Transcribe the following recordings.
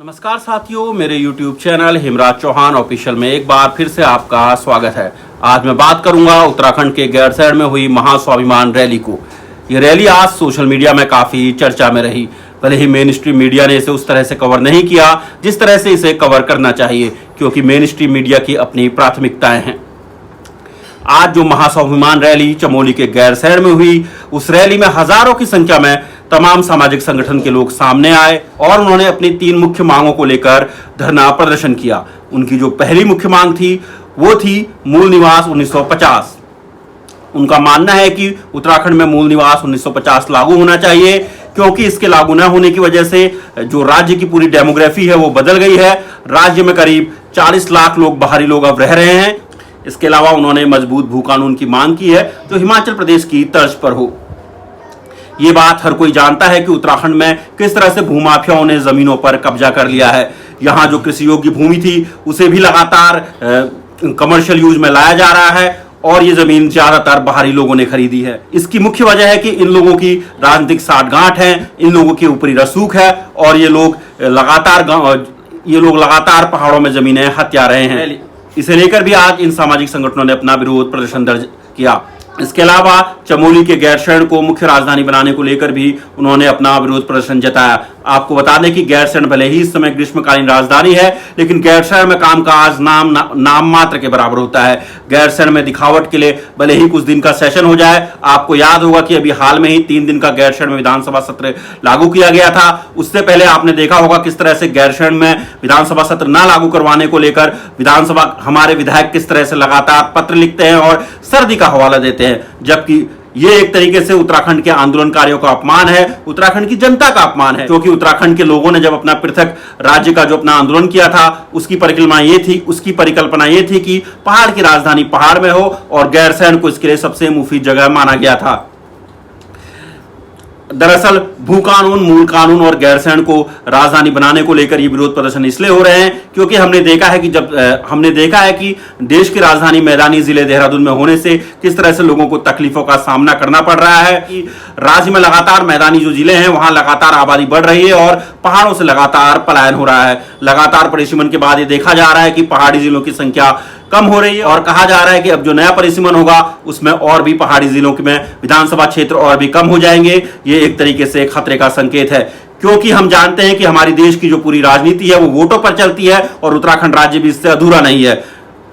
नमस्कार साथियों, मेरे YouTube channel Hemraj Chauhan official में एक बार फिर से आपका स्वागत है। आज मैं बात करूंगा उत्तराखंड के गैरसैंण में हुई महास्वाभिमान रैली को। ये रैली आज सोशल मीडिया में काफी चर्चा में रही। भले ही मेन स्ट्रीम मीडिया ने इसे उस तरह से कवर नहीं किया जिस तरह से इसे कवर करना चाहिए, क्योंकि मेन स्ट्रीम मीडिया की अपनी प्राथमिकताएं हैं। आज जो महास्वाभिमान रैली चमोली के गैरसैंण में हुई, उस रैली में हजारों की संख्या में तमाम सामाजिक संगठन के लोग सामने आए और उन्होंने अपनी 3 मुख्य मांगों को लेकर धरना प्रदर्शन किया। उनकी जो पहली मुख्य मांग थी वो थी मूल निवास 1950। उनका मानना है कि उत्तराखंड में मूल निवास 1950 लागू होना चाहिए, क्योंकि इसके लागू न होने की वजह से जो राज्य की पूरी डेमोग्राफी है वो बदल गई है। राज्य में करीब 40 लाख लोग, बाहरी लोग अब रह रहे हैं। इसके अलावा उन्होंने मजबूत भू कानून की मांग की है जो हिमाचल प्रदेश की तर्ज पर हो। ये बात हर कोई जानता है कि उत्तराखंड में किस तरह से भूमाफियाओं ने जमीनों पर कब्जा कर लिया है। यहाँ जो कृषि योग्य भूमि थी उसे भी लगातार कमर्शियल यूज में लाया जा रहा है और ये जमीन ज्यादातर बाहरी लोगों ने खरीदी है। इसकी मुख्य वजह है कि इन लोगों की राजनीतिक साठगांठ है, इन लोगों की ऊपरी रसूख है और ये लोग लगातार पहाड़ों में जमीनें हत्या रहे हैं। इसे लेकर भी आज इन सामाजिक संगठनों ने अपना विरोध प्रदर्शन दर्ज किया। इसके अलावा चमोली के गैरसैंण को मुख्य राजधानी बनाने को लेकर भी उन्होंने अपना विरोध प्रदर्शन जताया। आपको बता दें कि गैरसैंण भले ही इस समय ग्रीष्मकालीन राजधानी है, लेकिन गैरसैंण में कामकाज नाम मात्र के बराबर होता है। गैरसैंण में दिखावट के लिए भले ही कुछ दिन का सेशन हो जाए। आपको याद होगा कि अभी हाल में ही 3 दिन का गैरसैंण में विधानसभा सत्र लागू किया गया था। उससे पहले आपने देखा होगा किस तरह से गैरसैंण में विधानसभा सत्र न लागू करवाने को लेकर विधानसभा हमारे विधायक किस तरह से लगातार पत्र लिखते हैं और सर्दी का हवाला देते हैं, जबकि ये एक तरीके से उत्तराखंड के आंदोलनकारियों का अपमान है, उत्तराखंड की जनता का अपमान है। क्योंकि उत्तराखंड के लोगों ने जब अपना पृथक राज्य का जो अपना आंदोलन किया था उसकी परिकल्पना ये थी कि पहाड़ की राजधानी पहाड़ में हो और गैरसैंण को इसके लिए सबसे मुफीद जगह माना गया था। दरअसल भू कानून, मूल कानून और गैरसैंण को राजधानी बनाने को लेकर ये विरोध प्रदर्शन इसलिए हो रहे हैं क्योंकि हमने देखा है कि देश की राजधानी मैदानी जिले देहरादून में होने से किस तरह से लोगों को तकलीफों का सामना करना पड़ रहा है। कि राज्य में लगातार मैदानी जो जिले हैं वहां लगातार आबादी बढ़ रही है और पहाड़ों से लगातार पलायन हो रहा है। लगातार परिसीमन के बाद ये देखा जा रहा है कि पहाड़ी जिलों की संख्या कम हो रही है और कहा जा रहा है कि अब जो नया परिसीमन होगा उसमें और भी पहाड़ी जिलों में विधानसभा क्षेत्र और भी कम हो जाएंगे। ये एक तरीके से खतरे का संकेत है, क्योंकि हम जानते हैं कि हमारी देश की जो पूरी राजनीति है वो वोटों पर चलती है और उत्तराखंड राज्य भी इससे अधूरा नहीं है।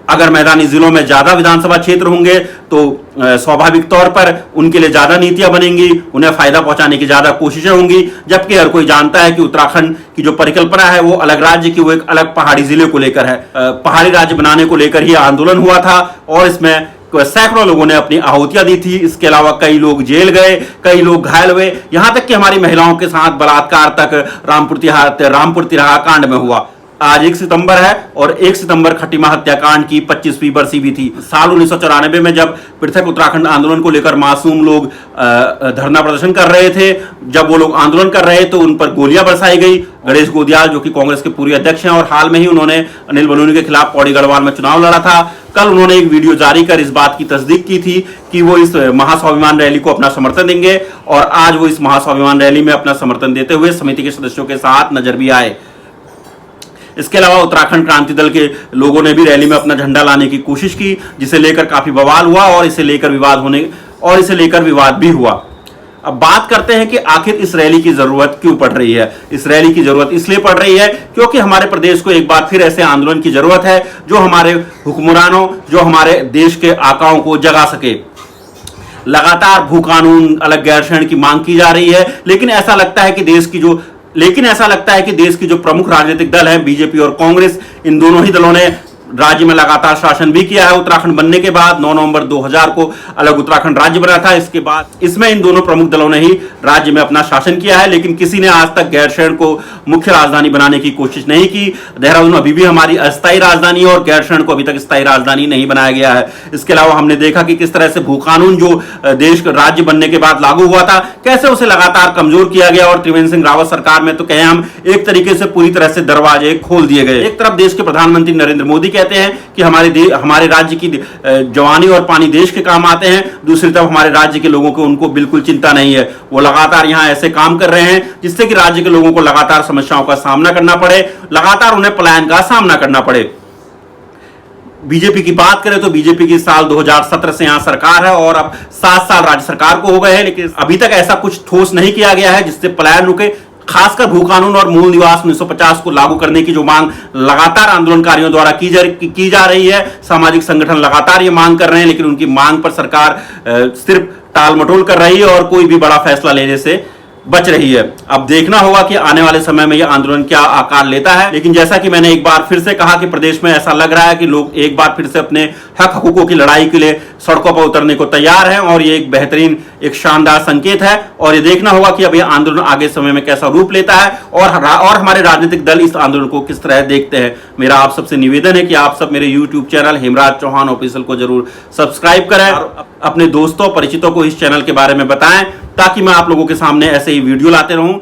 अगर मैदानी जिलों में ज्यादा विधानसभा क्षेत्र होंगे तो स्वाभाविक तौर पर उनके लिए ज्यादा नीतियां बनेंगी, उन्हें फायदा पहुंचाने की ज्यादा कोशिशें होंगी। जबकि हर कोई जानता है कि उत्तराखंड की जो परिकल्पना है वो अलग राज्य की, वो एक अलग पहाड़ी जिले को लेकर है। पहाड़ी राज्य बनाने को लेकर ही आंदोलन हुआ था और इसमें सैकड़ों लोगों ने अपनी आहुतियां दी थी। इसके अलावा कई लोग जेल गए, कई लोग घायल हुए, यहां तक कि हमारी महिलाओं के साथ बलात्कार तक रामपुर तिराहा कांड में हुआ। आज 1 सितंबर है और 1 सितंबर खटीमा हत्याकांड की 25वीं बरसी भी थी। साल 1994 में जब पृथक उत्तराखंड आंदोलन को लेकर मासूम लोग धरना प्रदर्शन कर रहे थे, जब वो लोग आंदोलन कर रहे तो उन पर गोलियां बरसाई गई। गणेश गोदियाल जो कि कांग्रेस के पूर्व अध्यक्ष हैं और हाल में ही उन्होंने अनिल बलूनी के खिलाफ पौड़ी गढ़वाल में चुनाव लड़ा था, कल उन्होंने एक वीडियो जारी कर इस बात की तस्दीक की थी कि वो इस महास्वाभिमान रैली को अपना समर्थन देंगे और आज वो इस महास्वाभिमान रैली में अपना समर्थन देते हुए समिति के सदस्यों के साथ नजर भी आए। इसके अलावा उत्तराखंड क्रांति दल के लोगों ने भी रैली में अपना झंडा लाने की कोशिश की, जिसे लेकर काफी बवाल हुआ और इसे लेकर विवाद भी हुआ। अब बात करते हैं कि आखिर इस रैली की जरूरत क्यों पड़ रही है। इस रैली की जरूरत इसलिए पड़ रही है क्योंकि हमारे प्रदेश को एक बार फिर ऐसे आंदोलन की जरूरत है जो हमारे हुक्मरानों, जो हमारे देश के आकाओं को जगा सके। लगातार भू कानून, अलग गैरसैंण की मांग की जा रही है, लेकिन ऐसा लगता है कि देश की जो प्रमुख राजनीतिक दल है बीजेपी और कांग्रेस, इन दोनों ही दलों ने राज्य में लगातार शासन भी किया है। उत्तराखंड बनने के बाद 9 नवंबर 2000 को अलग उत्तराखंड राज्य बना था। इसके बाद इसमें इन दोनों प्रमुख दलों ने ही राज्य में अपना शासन किया है, लेकिन किसी ने आज तक गैरसैंण को मुख्य राजधानी बनाने की कोशिश नहीं की। देहरादून अभी भी हमारी अस्थायी राजधानी है और गैरसैंण को अभी तक स्थायी राजधानी नहीं बनाया गया है। इसके अलावा हमने देखा कि किस तरह से भू कानून जो देश राज्य बनने के बाद लागू हुआ था, कैसे उसे लगातार कमजोर किया गया और त्रिवेंद्र सिंह रावत सरकार में तो कहें हम एक तरीके से पूरी तरह से दरवाजे खोल दिए गए। एक तरफ देश के प्रधानमंत्री नरेंद्र मोदी कहते हैं कि हमारे राज्य की जवानी और पानी देश के काम आते हैं, दूसरी तरफ हमारे राज्य के लोगों को उनको बिल्कुल चिंता नहीं है। वो लगातार यहाँ ऐसे काम कर रहे हैं जिससे कि राज्य के लोगों को लगातार समस्याओं का सामना करना पड़े, लगातार उन्हें पलायन का सामना करना पड़े। बीजेपी की बात करें तो बीजेपी की साल 2017 से यहां सरकार है और अब 7 साल राज्य सरकार को हो गए हैं, लेकिन अभी तक ऐसा कुछ ठोस नहीं किया गया है जिससे पलायन रुके। खासकर भू कानून और मूल निवास 1950 को लागू करने की जो मांग लगातार आंदोलनकारियों द्वारा की जा रही है, सामाजिक संगठन लगातार ये मांग कर रहे हैं, लेकिन उनकी मांग पर सरकार सिर्फ टाल मटोल कर रही है और कोई भी बड़ा फैसला लेने से बच रही है। अब देखना होगा कि आने वाले समय में यह आंदोलन क्या आकार लेता है। लेकिन जैसा कि मैंने एक बार फिर से कहा कि प्रदेश में ऐसा लग रहा है कि लोग एक बार फिर से अपने हक हकूकों की लड़ाई के लिए सड़कों पर उतरने को तैयार हैं और ये एक बेहतरीन, एक शानदार संकेत है। और ये देखना होगा कि अब यह आंदोलन आगे समय में कैसा रूप लेता है और हमारे राजनीतिक दल इस आंदोलन को किस तरह देखते हैं। मेरा आप सबसे निवेदन है कि आप सब मेरे YouTube channel Hemraj Chauhan official को जरूर सब्सक्राइब करें और अपने दोस्तों परिचितों को इस चैनल के बारे में बताएं, ताकि मैं आप लोगों के सामने ऐसे ही वीडियो लाते रहूं